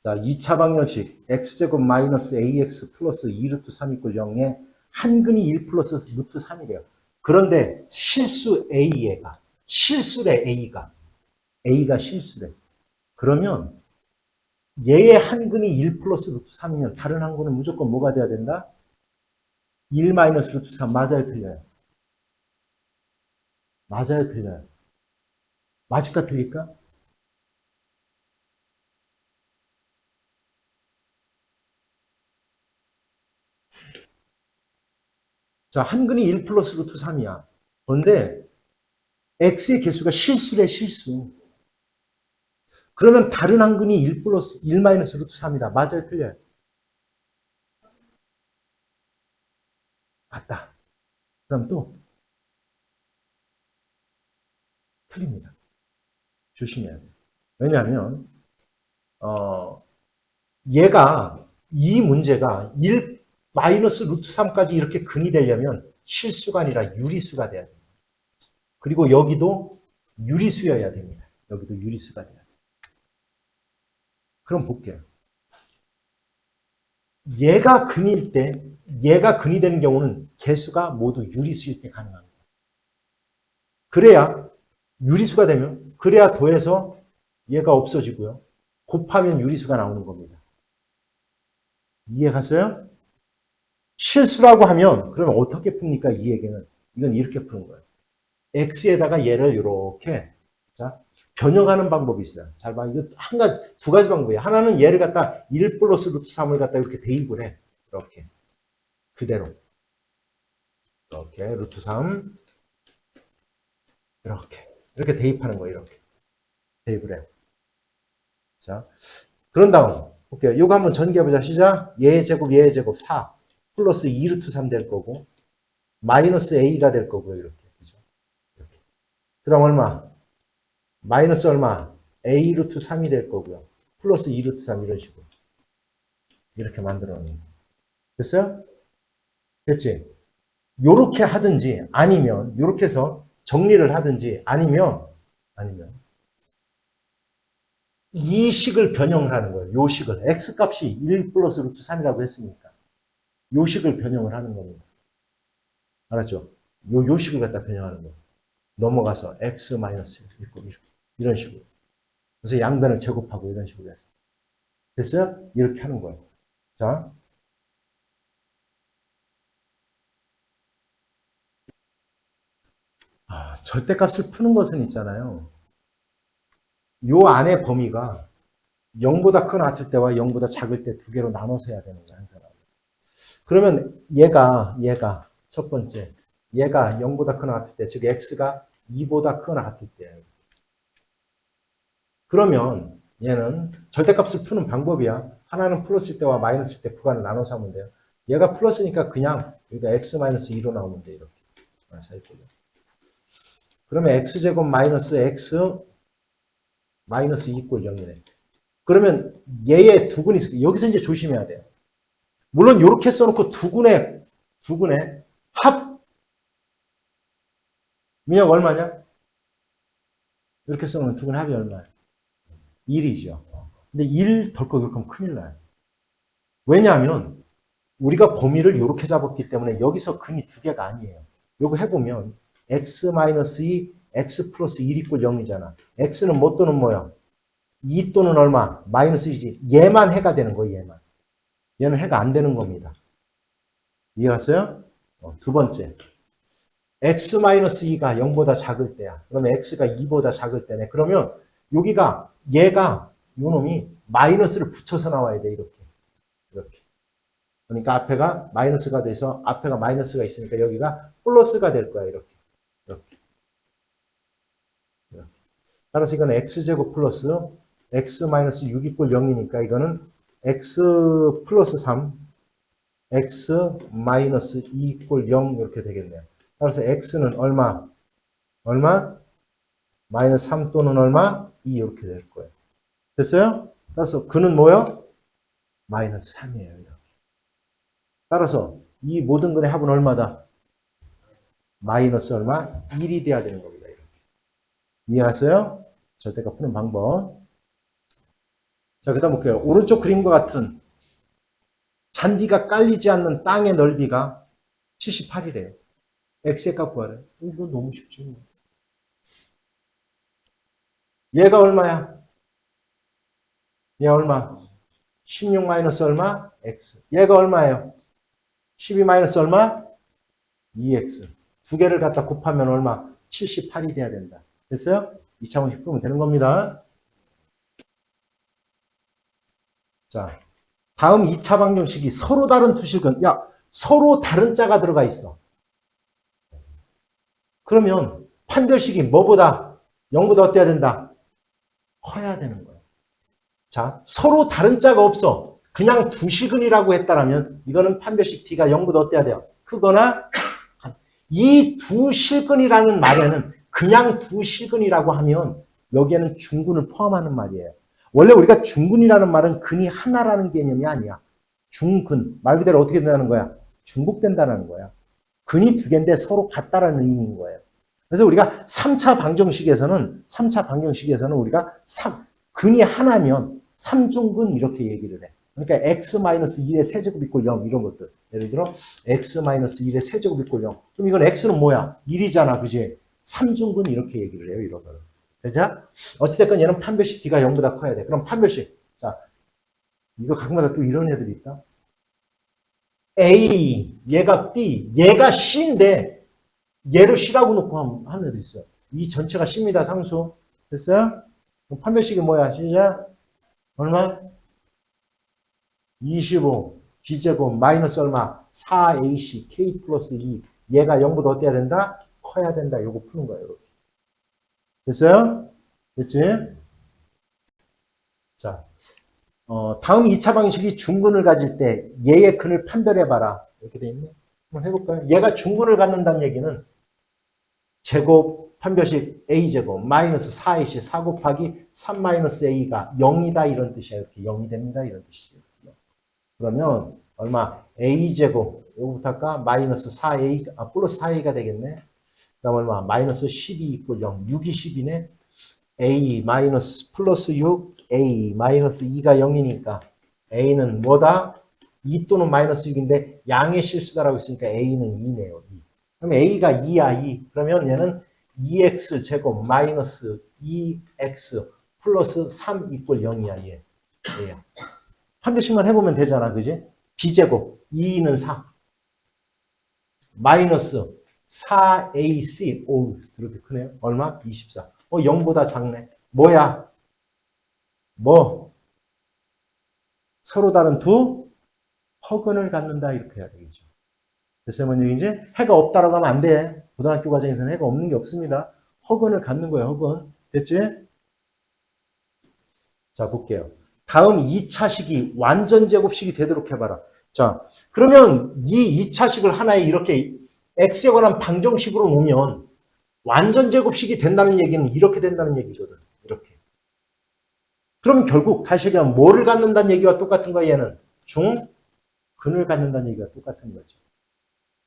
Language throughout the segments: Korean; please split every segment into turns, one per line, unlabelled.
자, 2차 방정식 x제곱 마이너스 ax 플러스 2루트 3 이꼴 0에 한근이 1 플러스 루트 3이래요. 그런데 실수 a가 실수래. a가 실수래. 그러면 얘의 한근이 1 플러스 루트 3이면 다른 한근은 무조건 뭐가 돼야 된다? 1 마이너스 루트 3. 맞아요, 틀려요? 맞아요, 틀려요? 맞을까, 틀릴까? 자, 한근이 1 플러스 루트 3이야. 그런데 x의 개수가 실수래, 실수. 그러면 다른 한근이 1 플러스 1 마이너스 루트 3이다. 맞아요, 틀려요? 맞다. 그럼 또 틀립니다. 조심해야 돼요. 왜냐하면 얘가 이 문제가 1 마이너스 루트 3까지 이렇게 근이 되려면 실수가 아니라 유리수가 돼야 돼요. 그리고 여기도 유리수여야 됩니다. 여기도 유리수가 돼야 돼요. 그럼 볼게요. 얘가 근일 때, 얘가 근이 되는 경우는 개수가 모두 유리수일 때 가능합니다. 그래야 유리수가 되면, 그래야 더해서 얘가 없어지고요. 곱하면 유리수가 나오는 겁니다. 이해 갔어요? 실수라고 하면 그러면 어떻게 풉니까? 이 얘기는 이건 이렇게 푸는 거예요. x에다가 얘를 이렇게 자 변형하는 방법이 있어요. 잘 봐. 이거 한 가지 두 가지 방법이에요. 하나는 얘를 갖다 1 플러스 루트 3을 갖다 이렇게 대입을 해. 이렇게 그대로 이렇게 루트 3 이렇게 대입하는 거예요. 이렇게 대입을 해요. 자 그런 다음 볼게요. 이거 한번 전개해보자. 시작. 얘의 제곱 4 플러스 2 루트 3 될 거고 마이너스 a가 될 거고요. 이렇게 그죠? 이렇게. 그 다음 얼마? 마이너스 얼마? a 루트 3이 될 거고요. 플러스 2 루트 3 이런 식으로. 이렇게 만들어 놓는 거예요. 됐어요? 됐지? 요렇게 하든지 아니면 요렇게 해서 정리를 하든지 아니면 이 식을 변형을 하는 거예요. 요 식을. x값이 1 플러스 루트 3이라고 했으니까 요 식을 변형을 하는 겁니다. 알았죠? 요 식을 갖다 변형하는 거예요. 넘어가서 x 마이너스 있고 이런 식으로. 그래서 양변을 제곱하고 이런 식으로 해서. 됐어요? 이렇게 하는 거예요. 자, 절대값을 푸는 것은 있잖아요. 요 안의 범위가 0보다 큰 같을 때와 0보다 작을 때 두 개로 나눠서 해야 되는 거야, 항상. 그러면 얘가 첫 번째, 얘가 0보다 크거나 같을 때, 즉 x가 2보다 크거나 같을 때. 그러면 얘는 절대값을 푸는 방법이야. 하나는 플러스일 때와 마이너스일 때 부관을 나눠서 하면 돼요. 얘가 플러스니까 그냥 여기가 x-2로 나오면 돼, 이렇게. 그러면 x제곱 마이너스 x 마이너스 2 이꼴 0이네. 그러면 얘의 두근이 있을 여기서 이제 조심해야 돼요. 물론 이렇게 써놓고 두근의 합 민혁 얼마냐? 이렇게 써놓으면 두근의 합이 얼마야? 1이죠. 근데 1 덜컥 이렇게 하면 큰일 나요. 왜냐하면 우리가 범위를 이렇게 잡았기 때문에 여기서 근이 두 개가 아니에요. 이거 해보면 x-2 x 플러스 1 이꼴 0이잖아. x는 뭐 또는 뭐야? 2 또는 얼마? 마이너스 1이지. 얘만 해가 되는 거예요. 얘만. 얘는 해가 안 되는 겁니다. 이해갔어요? 두 번째. x-2가 0보다 작을 때야. 그러면 x가 2보다 작을 때네. 그러면 여기가 얘가 요 놈이 마이너스를 붙여서 나와야 돼. 이렇게. 그러니까 앞에가 마이너스가 돼서 앞에가 마이너스가 있으니까 여기가 플러스가 될 거야. 이렇게. 따라서 이건 x제곱 플러스 x 마이너스 6 이꼴 0이니까 이거는 x 플러스 3 x 마이너스 2 이꼴 0 이렇게 되겠네요. 따라서 x는 얼마? 마이너스 3 또는 얼마? 2 이렇게 될 거예요. 됐어요? 따라서 그는 뭐요? 마이너스 3이에요. 이렇게. 따라서 이 모든 근의 합은 얼마다? 마이너스 얼마? 1이 돼야 되는 겁니다. 이렇게. 이해하세요? 절대값 푸는 방법. 자, 그 다음 볼게요. 오른쪽 그림과 같은 잔디가 깔리지 않는 땅의 넓이가 78이래요. x의 값 구하래. 이거 너무 쉽지. 얘가 얼마야? 얘 얼마? 16 마이너스 얼마? x. 얘가 얼마예요? 12 마이너스 얼마? 2x. 두 개를 갖다 곱하면 얼마? 78이 돼야 된다. 됐어요? 2차 공식 풀면 되는 겁니다. 자, 다음 2차 방정식이 서로 다른 두 식은, 야, 서로 다른 자가 들어가 있어. 그러면 판별식이 뭐보다 0보다 어때야 된다? 커야 되는 거야. 자, 서로 다른 자가 없어. 그냥 두 식은이라고 했다라면 이거는 판별식 D가 0보다 어때야 돼요? 크거나 이 두 실근이라는 말에는 그냥 두 실근이라고 하면 여기에는 중근을 포함하는 말이에요. 원래 우리가 중근이라는 말은 근이 하나라는 개념이 아니야. 중근, 말 그대로 어떻게 된다는 거야? 중복된다는 거야. 근이 두 개인데 서로 같다라는 의미인 거예요. 그래서 우리가 3차 방정식에서는 우리가 근이 하나면 3중근 이렇게 얘기를 해. 그러니까 x-1의 세제곱 이꼴 0 이런 것들. 예를 들어 x-1의 세제곱 이꼴 0. 그럼 이건 x는 뭐야? 1이잖아. 그지? 3중근 이렇게 얘기를 해요. 이런 거는. 되죠? 어찌됐건 얘는 판별식 D가 0보다 커야 돼. 그럼 판별식. 자, 이거 가끔마다 또 이런 애들이 있다. A, 얘가 B, 얘가 C인데 얘를 C라고 놓고 하는 애도 있어요. 이 전체가 C입니다. 상수. 됐어요? 그럼 판별식이 뭐야? 시작. 얼마? 25 b제곱 마이너스 얼마? 4ac k 플러스 2 얘가 0보다 어때야 된다? 커야 된다. 요거 푸는 거예요. 이렇게. 됐어요? 됐지? 자, 다음 2차 방식이 중근을 가질 때 얘의 근을 판별해봐라. 이렇게 돼 있네. 한번 해볼까요? 얘가 중근을 갖는다는 얘기는 제곱 판별식 a제곱 마이너스 4ac 4 곱하기 3 마이너스 a가 0이다 이런 뜻이야. 이렇게 0이 됩니다. 이런 뜻이에요. 그러면 얼마? a제곱 요거부터 할까? 마이너스 4a 플러스 4a가 되겠네. 그 다음 얼마? 마이너스 12 이꼴 0 6이 10이네. a 마이너스 플러스 6 a 마이너스 2가 0이니까 a는 뭐다? 2 또는 마이너스 6인데 양의 실수다라고 했으니까 a는 2네요. 2. 그럼 a가 2야 2. 그러면 얘는 2x 제곱 마이너스 2x 플러스 3 이꼴 0이야 얘. 얘야. 판별식만 해보면 되잖아. 그지? b제곱 2는 4 마이너스 4ac 오 그렇게 크네요. 얼마? 24. 0보다 작네. 뭐야? 뭐? 서로 다른 두 허근을 갖는다 이렇게 해야 되겠죠. 됐어요? 뭔 얘기인지? 해가 없다라고 하면 안 돼. 고등학교 과정에서는 해가 없는 게 없습니다. 허근을 갖는 거예요. 허근. 됐지? 자 볼게요. 다음 2차식이 완전 제곱식이 되도록 해봐라. 자, 그러면 이 2차식을 하나에 이렇게 x에 관한 방정식으로 놓으면 완전 제곱식이 된다는 얘기는 이렇게 된다는 얘기거든. 이렇게. 그럼 결국 다시 얘기하면 뭐를 갖는다는 얘기와 똑같은 거야 얘는? 중근을 갖는다는 얘기가 똑같은 거죠.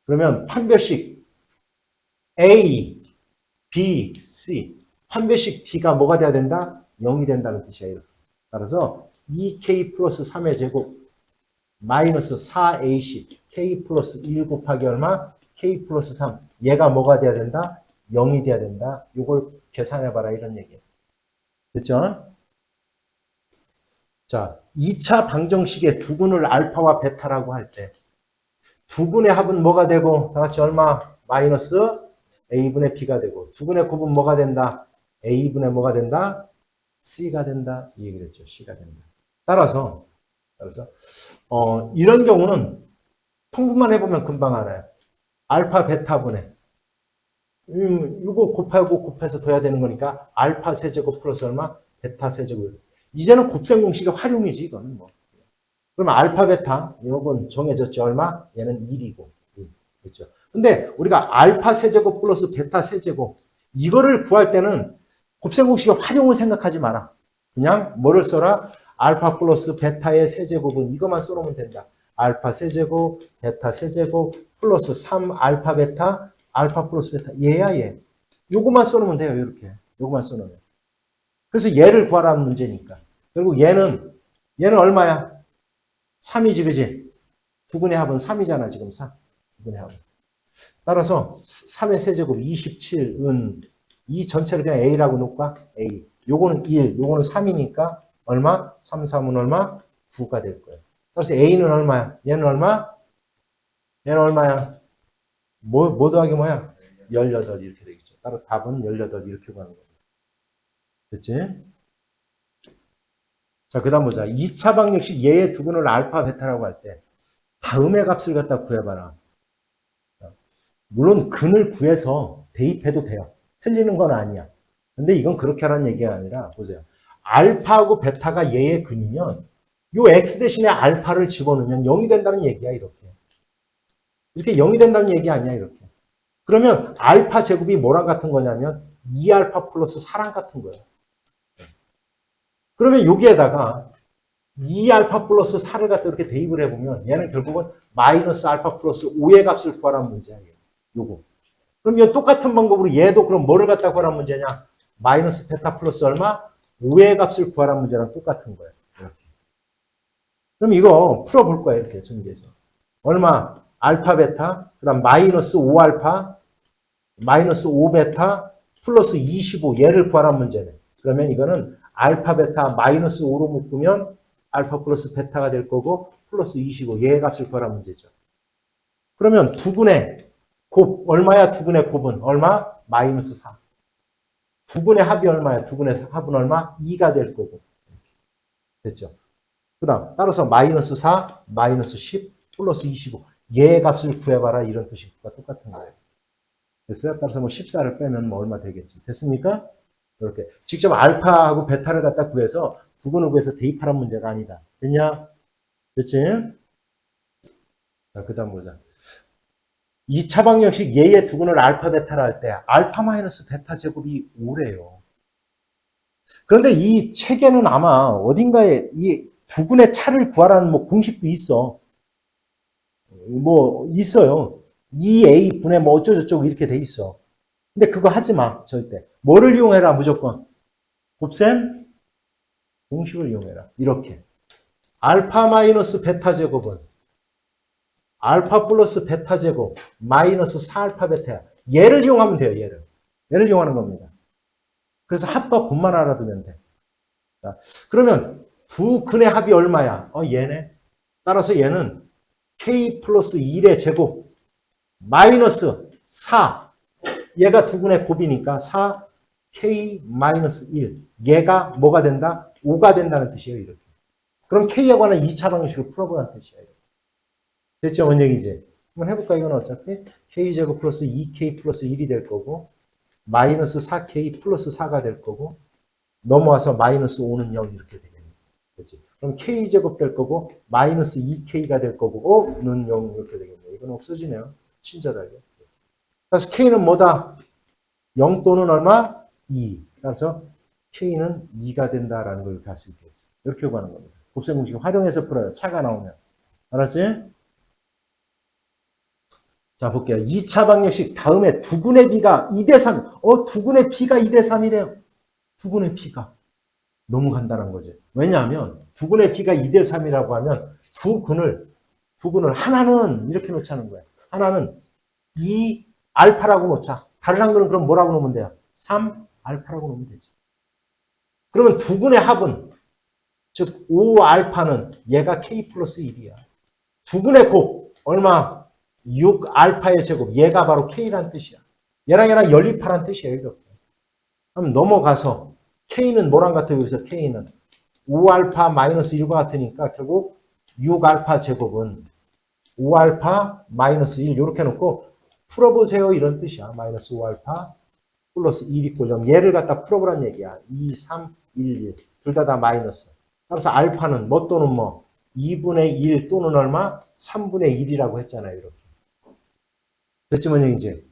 그러면 판별식 A, B, C 판별식 D가 뭐가 돼야 된다? 0이 된다는 뜻이야. 이렇게. 따라서 2K 플러스 3의 제곱 마이너스 4AC K 플러스 1 곱하기 얼마? K 플러스 3 얘가 뭐가 돼야 된다? 0이 돼야 된다. 이걸 계산해봐라 이런 얘기예요. 됐죠? 자, 2차 방정식의 두근을 알파와 베타라고 할 때 두근의 합은 뭐가 되고 다 같이 얼마? 마이너스 A분의 B가 되고 두근의 곱은 뭐가 된다? A분의 뭐가 된다? C가 된다. 이 얘기를 했죠. C가 된다. 따라서 이런 경우는 통분만 해보면 금방 알아요. 알파 베타분의 이거 곱하고 곱해서 둬야 되는 거니까 알파 세제곱 플러스 얼마? 베타 세제곱. 이제는 곱셈 공식의 활용이지 이거는 뭐. 그러면 알파 베타 이건 정해졌죠. 얼마? 얘는 1이고. 그렇죠. 근데 우리가 알파 세제곱 플러스 베타 세제곱 이거를 구할 때는 곱셈 공식의 활용을 생각하지 마라. 그냥 뭐를 써라? 알파 플러스 베타의 세제곱은 이것만 써놓으면 된다. 알파 세제곱, 베타 세제곱, 플러스 3 알파 베타, 알파 플러스 베타. 얘야 얘. 요것만 써놓으면 돼요. 이렇게. 요것만 써놓으면. 그래서 얘를 구하라는 문제니까. 결국 얘는 얘는 얼마야? 3이지, 그지? 두근의 합은 3이잖아, 지금 4. 두근의 합은. 따라서 3의 세제곱 27은 이 전체를 그냥 A라고 놓을까? A. 요거는 1, 요거는 3이니까 얼마? 3, 3은 얼마? 9가 될 거예요. 따라서 A는 얼마야? 얘는 얼마? 얘는 얼마야? 뭐 더하기 뭐야? 18 이렇게 되겠죠. 따로 답은 18 이렇게 가는 겁니다. 됐지? 자, 그 다음 보자. 2차 방정식 얘의 두근을 알파, 베타라고 할 때 다음의 값을 갖다 구해봐라. 물론 근을 구해서 대입해도 돼요. 틀리는 건 아니야. 근데 이건 그렇게 하라는 얘기가 아니라 보세요. 알파하고 베타가 얘의 근이면 요 x 대신에 알파를 집어넣으면 0이 된다는 얘기야, 이렇게. 이렇게 0이 된다는 얘기 아니야, 이렇게. 그러면 알파 제곱이 뭐랑 같은 거냐면 2알파 플러스 4랑 같은 거예요. 그러면 여기에다가 2알파 플러스 4를 갖다 이렇게 대입을 해보면 얘는 결국은 마이너스 알파 플러스 5의 값을 구하라는 문제야. 요거. 그럼 이 똑같은 방법으로 얘도 그럼 뭐를 갖다 구하라는 문제냐? 마이너스 베타 플러스 얼마? 5의 값을 구하라는 문제랑 똑같은 거예요. 이렇게. 그럼 이거 풀어볼 거예요. 이렇게 전개해서. 얼마? 알파 베타, 그 다음 마이너스 5알파, 마이너스 5베타, 플러스 25 얘를 구하라는 문제네. 그러면 이거는 알파 베타 마이너스 5로 묶으면 알파 플러스 베타가 될 거고 플러스 25 얘의 값을 구하라는 문제죠. 그러면 두근의 곱 얼마야? 두근의 곱은 얼마? 마이너스 4. 두근의 합이 얼마야? 두근의 합은 얼마? 2가 될 거고. 됐죠? 그 다음 따라서 마이너스 4, 마이너스 10, 플러스 25 얘의 값을 구해봐라 이런 뜻과 똑같은 거예요. 됐어요? 따라서 뭐 14를 빼면 뭐 얼마 되겠지. 됐습니까? 이렇게 직접 알파하고 베타를 갖다 구해서 두근을 구해서 대입하라는 문제가 아니다. 됐냐? 됐지? 자, 그 다음 보자. 2차 방정식 얘의 두근을 알파 베타를 할 때 알파 마이너스 베타 제곱이 5래요. 그런데 이 책에는 아마 어딘가에 이 두근의 차를 구하라는 뭐 공식도 있어. 뭐 있어요. 2a 분의 뭐 어쩌고저쩌고 이렇게 돼 있어. 근데 그거 하지 마. 절대. 뭐를 이용해라 무조건. 곱셈 공식을 이용해라. 이렇게. 알파 마이너스 베타 제곱은 알파 플러스 베타 제곱 마이너스 4알파 베타야. 얘를 이용하면 돼요. 얘를 이용하는 겁니다. 그래서 합과 곱만 알아두면 돼. 자, 그러면 두 근의 합이 얼마야? 얘네. 따라서 얘는 k 플러스 1의 제곱 마이너스 4. 얘가 두 근의 곱이니까 4 k 마이너스 1. 얘가 뭐가 된다? 5가 된다는 뜻이에요. 이렇게. 그럼 k에 관한 2차 방식을 풀어보라는 뜻이에요. 됐죠? 뭔 얘기지? 한번 해볼까? 이건 어차피 k제곱 플러스 2k 플러스 1이 될 거고 마이너스 4k 플러스 4가 될 거고 넘어와서 마이너스 5는 0 이렇게 되겠네. 그렇지? 그럼 k제곱 될 거고 마이너스 2k가 될 거고 5는 0 이렇게 되겠네. 이건 없어지네요. 친절하게. 그래서 k는 뭐다? 0 또는 얼마? 2. 그래서 k는 2가 된다라는 걸 이렇게 할 수 있겠어요. 이렇게 구하는 겁니다. 곱셈 공식 활용해서 풀어요. 차가 나오면. 알았지? 자, 볼게요. 2차 방정식 다음에 두근의 비가 2대 3. 두근의 비가 2대 3이래요. 두근의 비가. 너무 간단한 거지. 왜냐하면 두근의 비가 2대 3이라고 하면 두 근을 하나는 이렇게 놓자는 거야. 하나는 2 알파라고 놓자. 다른 한 근은 그럼 뭐라고 놓으면 돼요? 3 알파라고 놓으면 되지. 그러면 두근의 합은 즉 5 알파는 얘가 k 플러스 1이야. 두근의 곱 얼마? 6 알파의 제곱. 얘가 바로 k란 뜻이야. 얘랑 연립하란 뜻이에요. 이렇게. 그럼 넘어가서 k는 뭐랑 같아요? 여기서 k는 5알파 마이너스 1과 같으니까 결국 6알파 제곱은 5알파 마이너스 1 이렇게 놓고 풀어보세요. 이런 뜻이야. 마이너스 5알파 플러스 1 이꼴 0. 얘를 갖다 풀어보란 얘기야. 2, 3, 1, 1. 둘 다 마이너스. 따라서 알파는 뭐 또는 뭐 2분의 1 또는 얼마? 3분의 1이라고 했잖아요. 이렇게. 됐지 뭔 얘기지?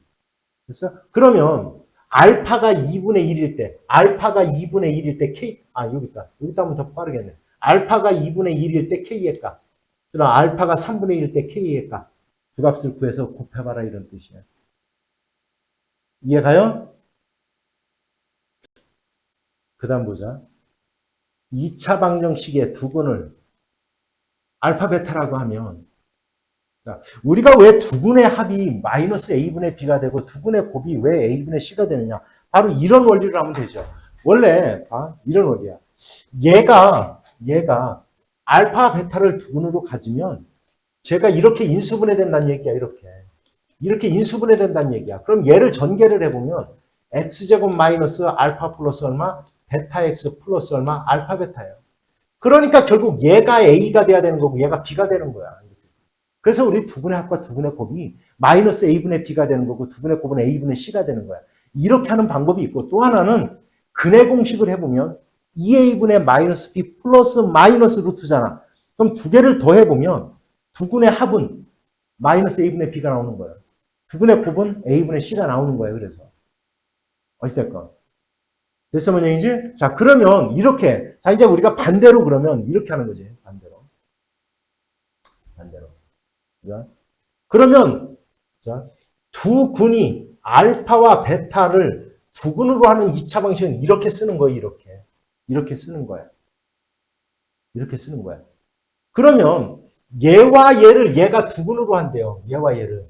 됐어? 그러면 알파가 2분의 1일 때, 알파가 2분의 1일 때 K, 여기 있다. 여기 있다 하면 더 빠르겠네. 알파가 2분의 1일 때 K의 값. 그 다음 알파가 3분의 1일 때 K의 값. 두 값을 구해서 곱해봐라 이런 뜻이야. 이해가요? 그 다음 보자. 2차 방정식의 두근을 알파 베타라고 하면 자, 우리가 왜 두근의 합이 마이너스 a분의 b가 되고 두근의 곱이 왜 a분의 c가 되느냐. 바로 이런 원리를 하면 되죠. 원래 이런 원리야. 얘가 알파 베타를 두근으로 가지면 제가 이렇게 인수분해 된다는 얘기야. 이렇게 인수분해 된다는 얘기야. 그럼 얘를 전개를 해보면 x제곱 마이너스 알파 플러스 얼마 베타 x 플러스 얼마 알파 베타예요. 그러니까 결국 얘가 a가 돼야 되는 거고 얘가 b가 되는 거야. 그래서 우리 두근의 합과 두근의 곱이 마이너스 a분의 b가 되는 거고 두근의 곱은 a분의 c가 되는 거야. 이렇게 하는 방법이 있고 또 하나는 근의 공식을 해보면 2a분의 마이너스 b 플러스 마이너스 루트잖아. 그럼 두 개를 더해보면 두근의 합은 마이너스 a분의 b가 나오는 거예요. 두근의 곱은 a분의 c가 나오는 거예요. 그래서 어찌됐건 됐어 뭐냐이지? 자 그러면 이렇게 자 이제 우리가 반대로 그러면 이렇게 하는 거지. 반대로. 자, 그러면 자, 두 군이 알파와 베타를 두 군으로 하는 2차 방식은 이렇게 쓰는 거예요. 이렇게 쓰는 거야. 이렇게 쓰는 거야. 그러면 얘와 얘를 얘가 두 군으로 한대요. 얘와 얘를.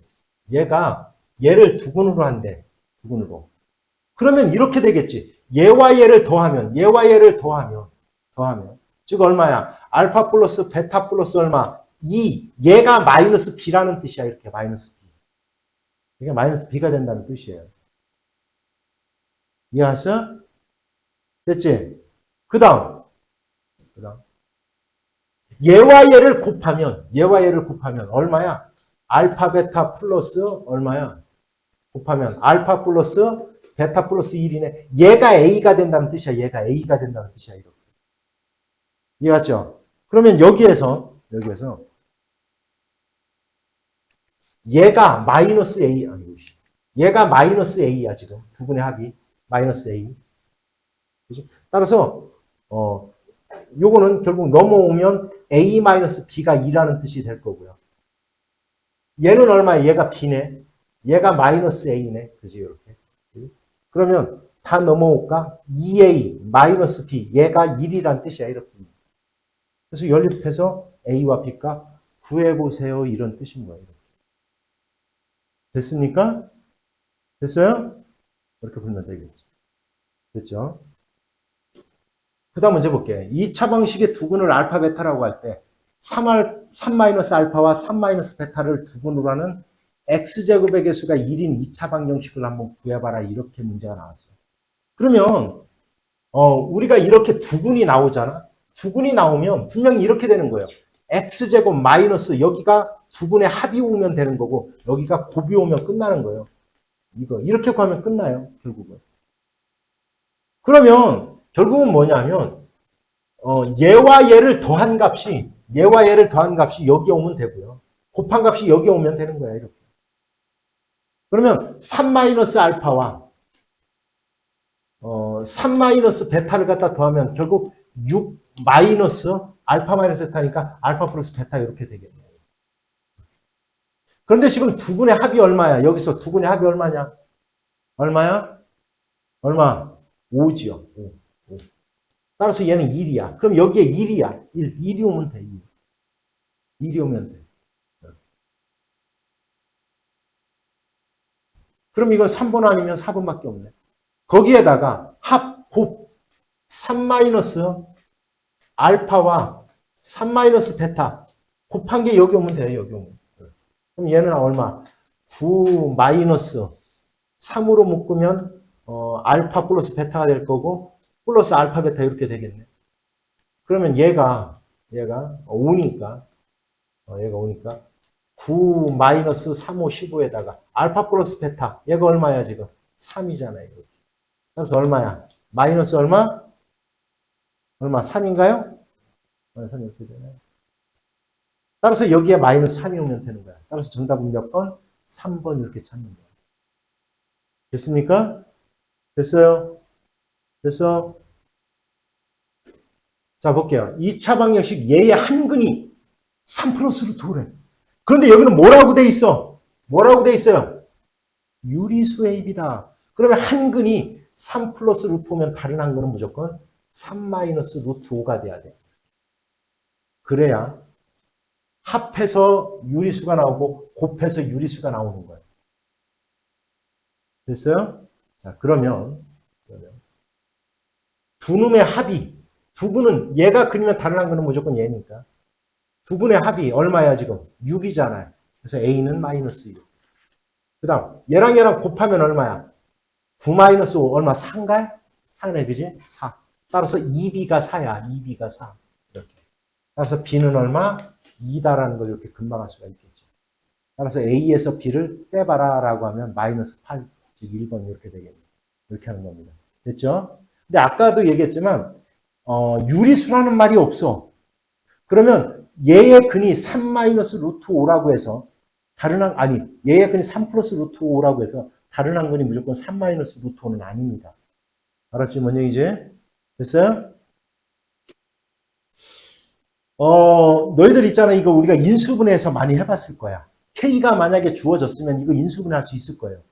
얘를 두 군으로 한대. 두 군으로. 그러면 이렇게 되겠지. 얘와 얘를 더하면 즉 얼마야? 알파 플러스 베타 플러스 얼마? 2. 얘가 마이너스 b라는 뜻이야. 이렇게 마이너스 b. 이게 마이너스 b가 된다는 뜻이에요. 이해하셨어? 됐지? 그 다음 얘와 얘를 곱하면 얼마야? 알파 베타 플러스 얼마야? 곱하면 알파 플러스 베타 플러스 1이네. 얘가 a가 된다는 뜻이야. 이렇게. 이해하죠? 그러면 여기에서 얘가 마이너스 a 얘가 마이너스 a야 지금 두분의 합이 마이너스 a. 그치? 따라서 요거는 결국 넘어오면 a 마이너스 b가 2라는 뜻이 될 거고요. 얘는 얼마야? 얘가 b네. 얘가 마이너스 a네. 그지 이렇게. 그러면 다 넘어올까? 2a 마이너스 b 얘가 1이란 뜻이야 이렇게. 그래서 연립해서 a와 b가 구해보세요 이런 뜻인 거예요. 됐습니까? 됐어요? 이렇게 보면 되겠지. 됐죠? 그 다음 문제 볼게요. 2차 방식의 두근을 알파 베타라고 할 때 3-알파와 3-베타를 두근으로 하는 x제곱의 개수가 1인 2차 방정식을 한번 구해봐라 이렇게 문제가 나왔어요. 그러면 우리가 이렇게 두근이 나오잖아. 두근이 나오면 분명히 이렇게 되는 거예요. x제곱 마이너스 여기가 두근의 합이 오면 되는 거고 여기가 곱이 오면 끝나는 거예요. 이렇게 구하면 끝나요. 결국은. 그러면 결국은 뭐냐면 얘와 얘를 더한 값이 여기에 오면 되고요. 곱한 값이 여기에 오면 되는 거야. 이렇게. 그러면 3-알파와 3-베타를 갖다 더하면 결국 6 마이너스 알파 마이너스 베타니까 알파 플러스 베타 이렇게 되겠네요. 그런데 지금 두근의 합이 얼마야? 여기서 두근의 합이 얼마냐? 얼마야? 얼마? 5지요. 5. 따라서 얘는 1이야. 그럼 여기에 1이야. 1이 오면 돼. 1이 오면 돼. 그럼 이건 3번 아니면 4번밖에 없네. 거기에다가 곱 3-알파와 3-베타 곱한 게 여기 오면 돼요. 여기 오면. 그럼 얘는 얼마? 9 마이너스 3으로 묶으면 알파 플러스 베타가 될 거고 플러스 알파 베타 이렇게 되겠네. 그러면 얘가 5니까 9 마이너스 3, 5, 15에다가 알파 플러스 베타 얘가 얼마야 지금? 3이잖아요. 그래서 얼마야? 마이너스 얼마? 3인가요? 3 이렇게 되나요? 따라서 여기에 마이너스 3이 오면 되는 거야. 따라서 정답은 몇 번? 3번 이렇게 찾는 거야. 됐습니까? 됐어요? 됐어? 자, 볼게요. 2차 방정식 얘의 한근이 3 플러스 루트 5래. 그런데 여기는 뭐라고 돼 있어? 뭐라고 돼 있어요? 유리수의 합이다. 그러면 한근이 3 플러스 루트 5면 다른 한근은 무조건 3 마이너스 루트 5가 돼야 돼. 그래야 합해서 유리수가 나오고 곱해서 유리수가 나오는 거예요. 됐어요? 자, 그러면 두 놈의 합이, 두 분은 얘가 그리면 다른 한 거는 무조건 얘니까. 두 분의 합이 얼마야 지금? 6이잖아요. 그래서 A는 마이너스 6. 그 다음 얘랑 곱하면 얼마야? 9 마이너스 5 얼마? 4인가요? 4네, 그지? 4. 따라서 2B가 4야. 2B가 4. 이렇게. 따라서 B는 얼마? 2다라는 걸 이렇게 금방 할 수가 있겠죠. 따라서 A에서 B를 빼봐라 라고 하면 마이너스 8, 즉 1번 이렇게 되겠네요. 이렇게 하는 겁니다. 됐죠? 근데 아까도 얘기했지만 유리수라는 말이 없어. 그러면 얘의 근이 3 마이너스 루트 5라고 해서 다른 한, 아니 얘의 근이 3 플러스 루트 5라고 해서 다른 한 근이 무조건 3 마이너스 루트 5는 아닙니다. 알았지? 뭔 얘기지? 됐어요? 너희들 있잖아. 이거 우리가 인수분해에서 많이 해봤을 거야. K가 만약에 주어졌으면 이거 인수분해할 수 있을 거예요.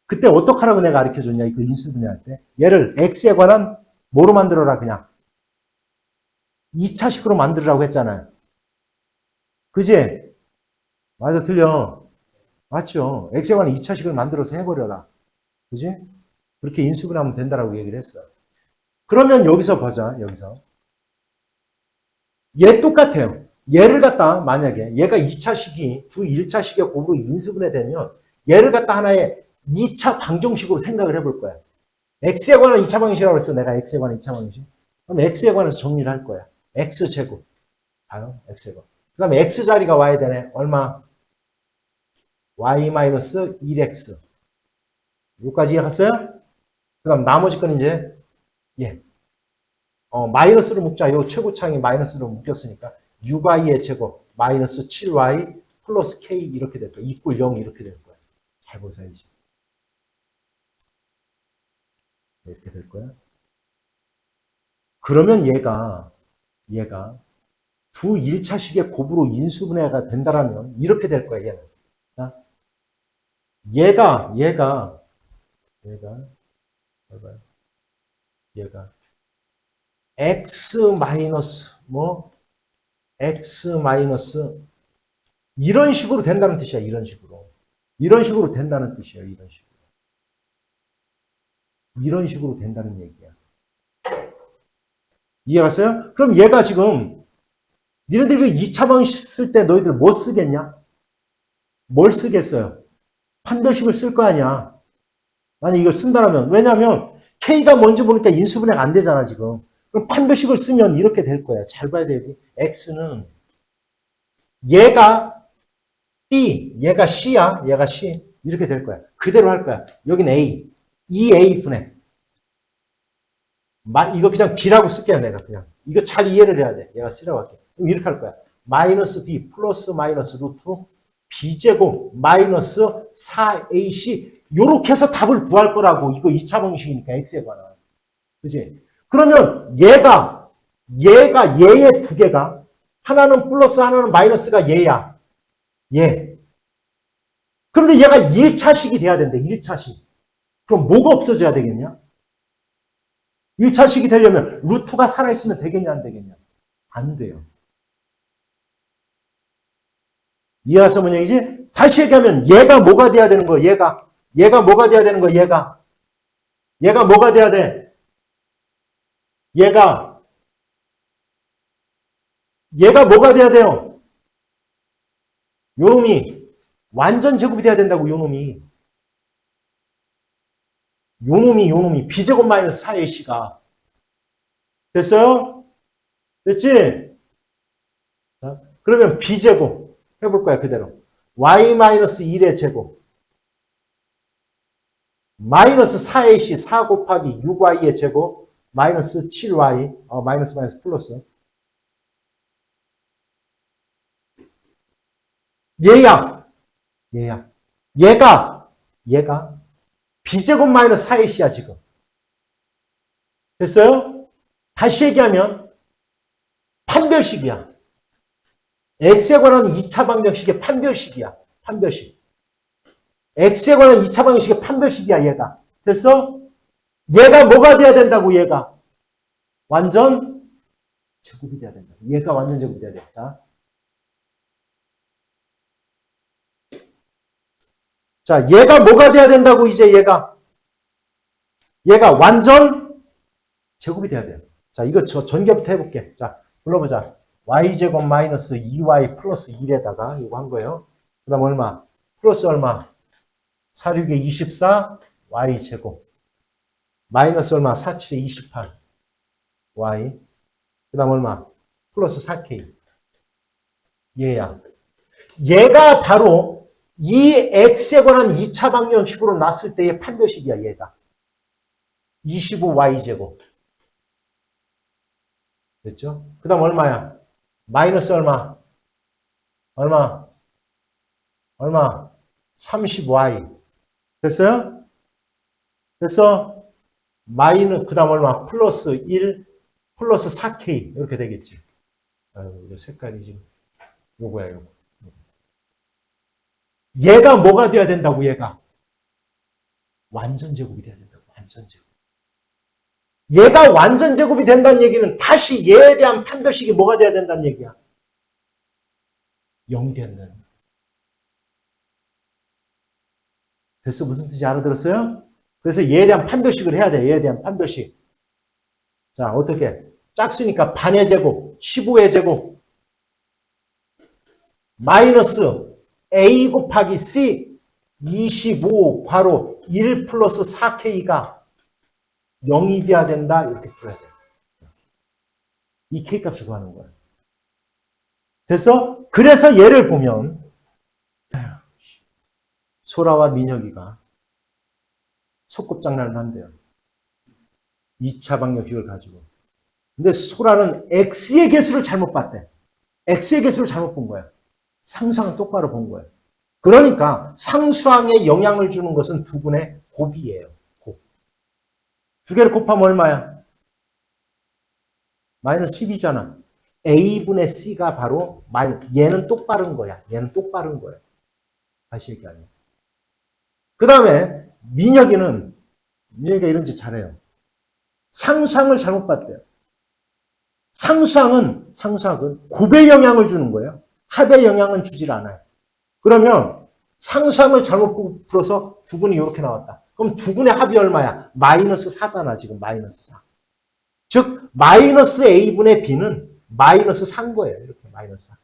그때 어떡하라고 내가 가르쳐줬냐, 이거 인수분해할 때. 얘를 X에 관한 뭐로 만들어라, 그냥. 2차식으로 만들으라고 했잖아요. 그지? 맞아, 틀려. 맞죠? X에 관한 2차식을 만들어서 해버려라. 그지? 그렇게 인수분해하면 된다라고 얘기를 했어. 그러면 여기서 보자, 여기서. 얘 똑같아요. 얘를 갖다 만약에 얘가 2차식이 두 1차식의 곱으로 인수분해 되면 얘를 갖다 하나의 2차 방정식으로 생각을 해볼 거야. x에 관한 2차 방정식이라고 했어. 내가 x에 관한 2차 방정식. 그럼 x에 관해서 정리를 할 거야. x제곱. 봐요. x제곱. 그 다음에 x자리가 와야 되네. 얼마? y-1x. 여기까지 이해갔어요? 그 다음 나머지 건 이제 예. 마이너스로 묶자. 요 최고창이 마이너스로 묶였으니까 6y의 제곱 마이너스 7y 플러스 k 이렇게 될 거야. 이꼴 0 이렇게 될 거야. 잘 보세요. 이제. 이렇게 될 거야. 그러면 얘가 두 1차식의 곱으로 인수분해가 된다라면 이렇게 될 거야. 얘는. 얘가 x 마이너스 x 마이너스 이런 식으로 된다는 뜻이야. 이런 식으로 된다는 뜻이에요. 이런 식으로 된다는 얘기야. 이해갔어요? 그럼 얘가 지금 니네들 그 2차 방식 쓸 때 너희들 뭐 쓰겠냐? 뭘 쓰겠어요? 판별식을 쓸 거 아니야. 만약 이걸 쓴다면 왜냐하면 K가 뭔지 모르니까 인수분해가 안 되잖아 지금. 그럼 판별식을 쓰면 이렇게 될 거야. 잘 봐야 돼. 여기. X는 얘가 B, 얘가 C야. 얘가 C. 이렇게 될 거야. 그대로 할 거야. 여긴 A. 2A 분해. 이거 그냥 B라고 쓸게요. 내가 그냥. 이거 잘 이해를 해야 돼. 얘가 C라고 할게. 그럼 이렇게 할 거야. 마이너스 B 플러스 마이너스 루트 B제곱 마이너스 4AC 요렇게 해서 답을 구할 거라고. 이거 2차 방식이니까 X에 관한. 그지? 그러면 얘가 얘의 두 개가 하나는 플러스 하나는 마이너스가 얘야. 얘. 그런데 얘가 1차식이 돼야 된대. 1차식. 그럼 뭐가 없어져야 되겠냐? 1차식이 되려면 루트가 살아있으면 되겠냐 안 되겠냐? 안 돼요. 이해하셔 뭔 얘기지? 다시 얘기하면 얘가 뭐가 돼야 되는 거야? 얘가 뭐가 돼야 되는 거야? 얘가 뭐가 돼야 돼? 얘가 뭐가 돼야 돼요? 요놈이 완전 제곱이 돼야 된다고. 요놈이 B제곱 마이너스 4AC가 됐어요? 됐지? 자, 그러면 B제곱 해볼 거야 그대로. Y-1의 제곱 마이너스 4AC 4 곱하기 6Y의 제곱 마이너스 7Y 마이너스 플러스 얘가 B제곱 마이너스 4AC야 지금. 됐어요? 다시 얘기하면 판별식이야. X에 관한 2차 방정식의 판별식이야. 판별식. X에 관한 2차 방정식의 판별식이야 얘가. 됐어? 얘가 뭐가 돼야 된다고. 얘가 완전 제곱이 돼야 된다. 얘가 완전 제곱이 돼야 돼. 자, 자, 얘가 뭐가 돼야 된다고, 이제 얘가 완전 제곱이 돼야 돼요. 자, 이거 저 전개부터 해볼게. 자, 불러보자. y제곱 마이너스 2y 플러스 1에다가 이거 한 거예요. 그 다음 얼마? 플러스 얼마? 4, 6에 24, y제곱. 마이너스 얼마? 4, 7에 28, y. 그 다음 얼마? 플러스 4k. 얘야. 얘가 바로 이 x에 관한 2차 방정식으로 놨을 때의 판별식이야, 얘가. 25y제곱. 됐죠? 그 다음 얼마야? 마이너스 얼마? 얼마? 30y. 됐어요? 됐어? 그 다음 얼마? 플러스 1, 플러스 4k. 이렇게 되겠지. 아유, 이거 색깔이 지금. 요거야, 요거. 얘가 뭐가 돼야 된다고, 얘가? 완전 제곱이 돼야 된다고, 완전 제곱. 얘가 완전 제곱이 된다는 얘기는 다시 얘에 대한 판별식이 뭐가 돼야 된다는 얘기야? 0이 된다는. 됐어? 무슨 뜻인지 알아들었어요? 그래서 얘에 대한 판별식을 해야 돼. 얘에 대한 판별식. 자, 어떻게? 짝수니까 반의 제곱, 15의 제곱, 마이너스 a 곱하기 c 25 괄호 1 플러스 4k가 0이 돼야 된다. 이렇게 풀어야 돼. 이 k값을 구하는 거야. 됐어? 그래서 얘를 보면 소라와 민혁이가 소꿉장난을 한대요. 2차 방정식을 가지고. 근데 소라는 x의 개수를 잘못 봤대. x의 개수를 잘못 본 거야. 상수항은 똑바로 본 거야. 그러니까 상수항에 영향을 주는 것은 두 분의 곱이에요. 곱. 두 개를 곱하면 얼마야? 마이너스 10이잖아. a분의 c가 바로 얘는 똑바른 거야. 얘는 똑바른 거야. 다시 얘기하면. 그 다음에 민혁이가 이런 짓 잘해요. 상수항을 잘못 봤대요. 상수항은 곱에 영향을 주는 거예요. 합에 영향은 주질 않아요. 그러면 상수항을 잘못 풀어서 두근이 이렇게 나왔다. 그럼 두근의 합이 얼마야? 마이너스 4잖아. 지금 마이너스 4. 즉 마이너스 a분의 b는 마이너스 4인 거예요. 이렇게 마이너스 4.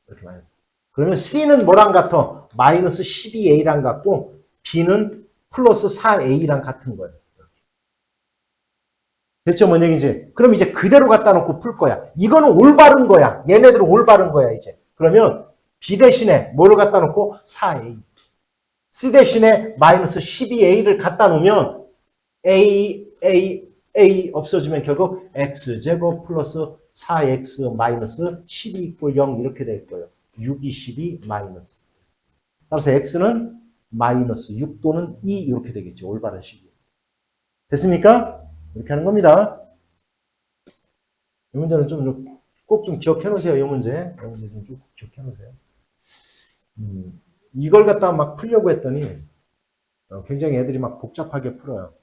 이렇게 마이너스 4. 그러면 c는 뭐랑 같아? 마이너스 12a랑 같고 b는 플러스 4a랑 같은 거예요. 됐죠? 뭔 얘기인지. 그럼 이제 그대로 갖다 놓고 풀 거야. 이거는 올바른 거야. 얘네들은 올바른 거야, 이제. 그러면 B 대신에 뭐를 갖다 놓고? 4A. C 대신에 마이너스 12A를 갖다 놓으면 A 없어지면 결국 X제곱 플러스 4X 마이너스 12 이꼴 0 이렇게 될 거예요. 6, 2, 12 마이너스. 따라서 X는 마이너스 6 또는 2 이렇게 되겠죠. 올바른 식이. 됐습니까? 이렇게 하는 겁니다. 이 문제는 꼭 좀 기억해 놓으세요. 이 문제 좀 기억해 놓으세요. 이걸 갖다가 막 풀려고 했더니 굉장히 애들이 막 복잡하게 풀어요.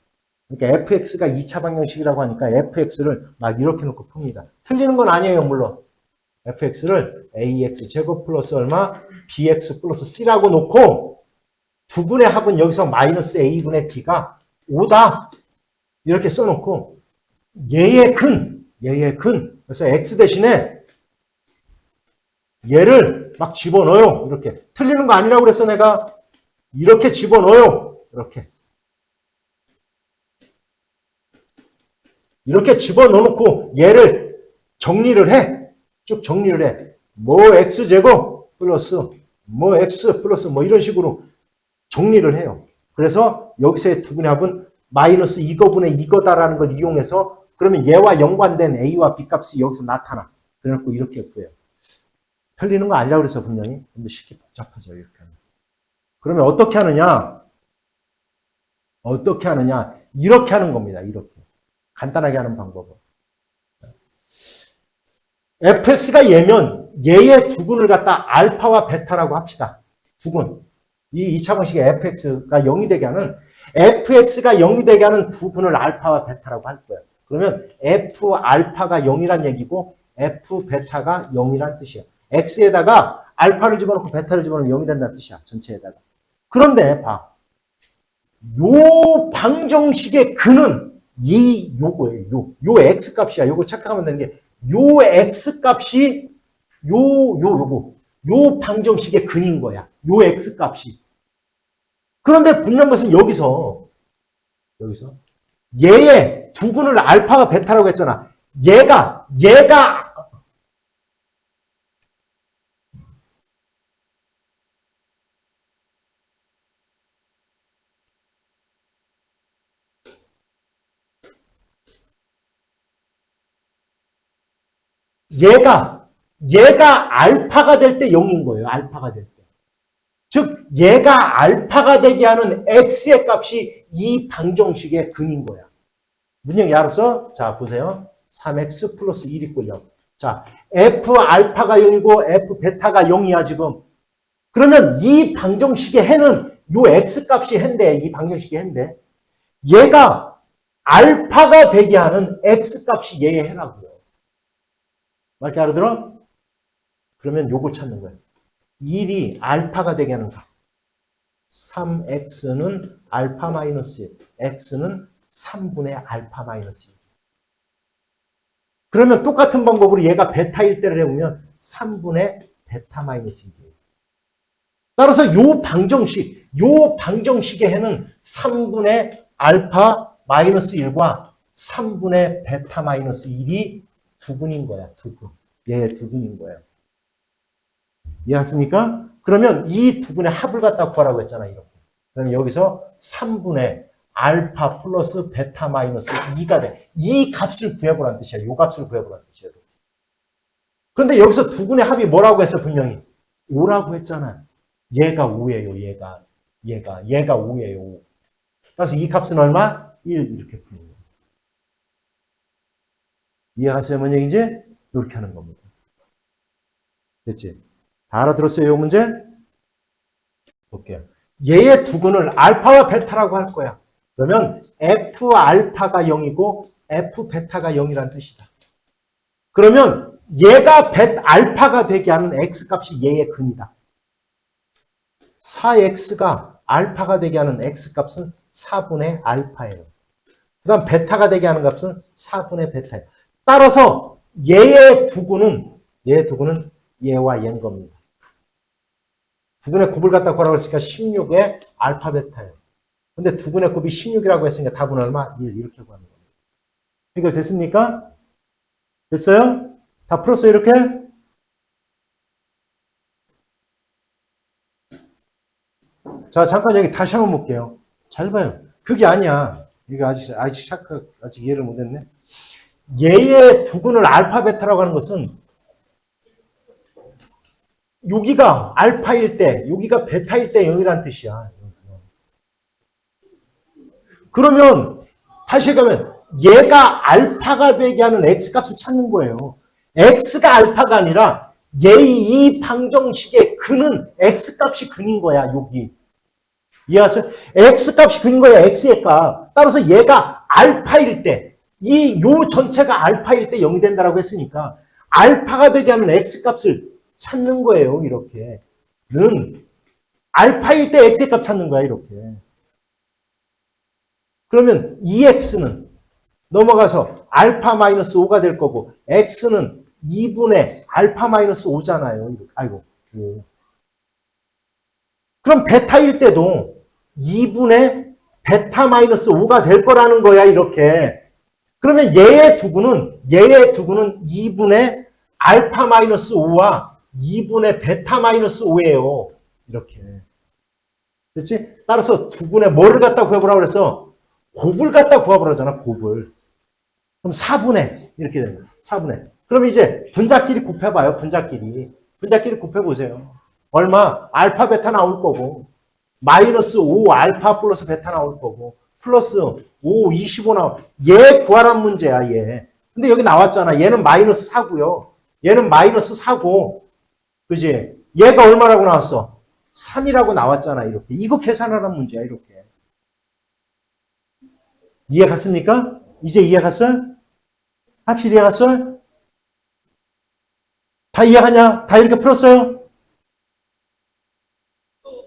그러니까 fx가 2차 방정식이라고 하니까 fx를 막 이렇게 놓고 풉니다. 틀리는 건 아니에요, 물론. fx를 ax 제곱 플러스 얼마? bx 플러스 c라고 놓고 두 분의 합은 여기서 마이너스 a분의 b가 5다. 이렇게 써놓고 얘의 근. 그래서 x 대신에 얘를 막 집어넣어요. 이렇게. 틀리는 거 아니라고 그랬어, 내가. 이렇게 집어넣어요. 이렇게 집어넣어놓고 얘를 정리를 해. 쭉 정리를 해. 뭐 x제곱 플러스 뭐 x 플러스 뭐 이런 식으로 정리를 해요. 그래서 여기서의 두 분의 합은 마이너스 이거분의 이거다라는 걸 이용해서 그러면 얘와 연관된 a와 b 값이 여기서 나타나. 그래놓고 이렇게 구해요. 틀리는 거 아니라고 그래서 분명히. 근데 쉽게 복잡하죠. 이렇게 하면. 그러면 어떻게 하느냐? 이렇게 하는 겁니다. 이렇게. 간단하게 하는 방법은. fx가 얘면 얘의 두근을 갖다 알파와 베타라고 합시다. 두근. 이 2차 방식의 fx가 0이 되게 하는 fx가 0이 되게 하는 두근을 알파와 베타라고 할 거예요. 그러면 f 알파가 0이란 얘기고 f 베타가 0이란 뜻이에요. x에다가 알파를 집어넣고 베타를 집어넣으면 0이 된다는 뜻이야. 전체에다가. 그런데 봐. 요 방정식의 근은 요거예요. 요 x값이야. 요거 착각하면 되는 게 요 x값이 요 방정식의 근인 거야. 요 x값이. 그런데 분명한 것은 여기서 얘의 두 근을 알파와 베타라고 했잖아. 얘가 얘가 알파가 될 때 0인 거예요. 알파가 될 때. 즉 얘가 알파가 되게 하는 x의 값이 이 방정식의 근인 거야. 문형 알았어? 자 보세요. 3x 플러스 1 = 0. 자 f 알파가 0이고 f 베타가 0이야 지금. 그러면 이 방정식의 해는 요 x 값이 해인데 이 방정식의 해인데 얘가 알파가 되게 하는 x 값이 얘의 해라고요. 말이렇게 알아들어? 그러면 요걸 찾는 거예요. 1이 알파가 되게 하는 값. 3x는 알파 마이너스 1, x는 3분의 알파 마이너스 1. 그러면 똑같은 방법으로 얘가 베타일 때를 해보면 3분의 베타 마이너스 1이에요. 따라서 요 방정식의 해는 3분의 알파 마이너스 1과 3분의 베타 마이너스 1이 두 근인 거야. 두 근. 얘 두 근인 거예요. 이해하십니까? 그러면 이 두 근의 합을 갖다 구하라고 했잖아. 이렇게. 그러면 여기서 3분의 알파 플러스 베타 마이너스 2가 돼. 이 값을 구해보라는 뜻이야. 이 값을 구해보라는 뜻이야. 그런데 여기서 두 근의 합이 뭐라고 했어? 분명히 5라고 했잖아. 얘가 5예요. 얘가 5예요. 그래서 이 값은 얼마? 1 이렇게 푸는 거예요. 이해하세요? 뭔 얘기인지? 이렇게 하는 겁니다. 됐지? 다 알아들었어요? 이 문제? 볼게요. 얘의 두 근을 알파와 베타라고 할 거야. 그러면 f 알파가 0이고 f 베타가 0이란 뜻이다. 그러면 얘가 알파가 되게 하는 x값이 얘의 근이다. 4x가 알파가 되게 하는 x값은 4분의 알파예요. 그 다음 베타가 되게 하는 값은 4분의 베타예요. 따라서 얘의 두 근은 얘와 얘인 겁니다. 두 근의 곱을 갖다 구하라고 했으니까 16의 알파 베타예요. 근데 두 근의 곱이 16이라고 했으니까 답은 얼마? 1 이렇게 구하는 겁니다. 해결됐습니까? 됐어요? 다 풀었어요 이렇게? 자 잠깐 여기 다시 한번 볼게요. 잘 봐요. 그게 아니야. 이거 아직 이해를 못했네. 얘의 두 근을 알파 베타라고 하는 것은 여기가 알파일 때, 여기가 베타일 때 0이란 뜻이야. 그러면 다시 가면 얘가 알파가 되게 하는 x값을 찾는 거예요. x가 알파가 아니라 이 방정식의 근은 x값이 근인 거야. 여기. 이해하세요? x값이 근인 거야. x의 값. 따라서 얘가 알파일 때, 요 전체가 알파일 때 0이 된다라고 했으니까 알파가 되게 하는 x값을 찾는 거예요. 이렇게. 는 알파일 때 x의 값 찾는 거야. 이렇게. 그러면 2x는 넘어가서 알파 마이너스 5가 될 거고 x는 2분의 알파 마이너스 5잖아요. 아이고. 5. 그럼 베타일 때도 2분의 베타 마이너스 5가 될 거라는 거야. 이렇게. 그러면 얘의 두 근은 2분의 알파 마이너스 5와 2분의 베타 마이너스 5예요. 이렇게. 그렇지? 따라서 두 근의 뭐를 갖다 구해보라고 그래서 곱을 갖다 구해보라잖아. 곱을. 그럼 4분의 이렇게 되는 거야. 4분의. 그럼 이제 분자끼리 곱해봐요. 분자끼리 곱해보세요. 얼마? 알파 베타 나올 거고 마이너스 5 알파 플러스 베타 나올 거고 플러스 5 25 나올. 얘 구하란 문제야. 얘. 근데 여기 나왔잖아. 얘는 마이너스 4고요. 얘는 마이너스 4고 그지? 얘가 얼마라고 나왔어? 3이라고 나왔잖아. 이렇게. 이거 계산하란 문제야. 이렇게. 이해 갔습니까? 이제 이해 갔어요? 확실히 이해 갔어요? 다 이해하냐? 다 이렇게 풀었어요?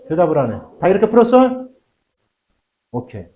대답을 안 해. 다 이렇게 풀었어? 오케이.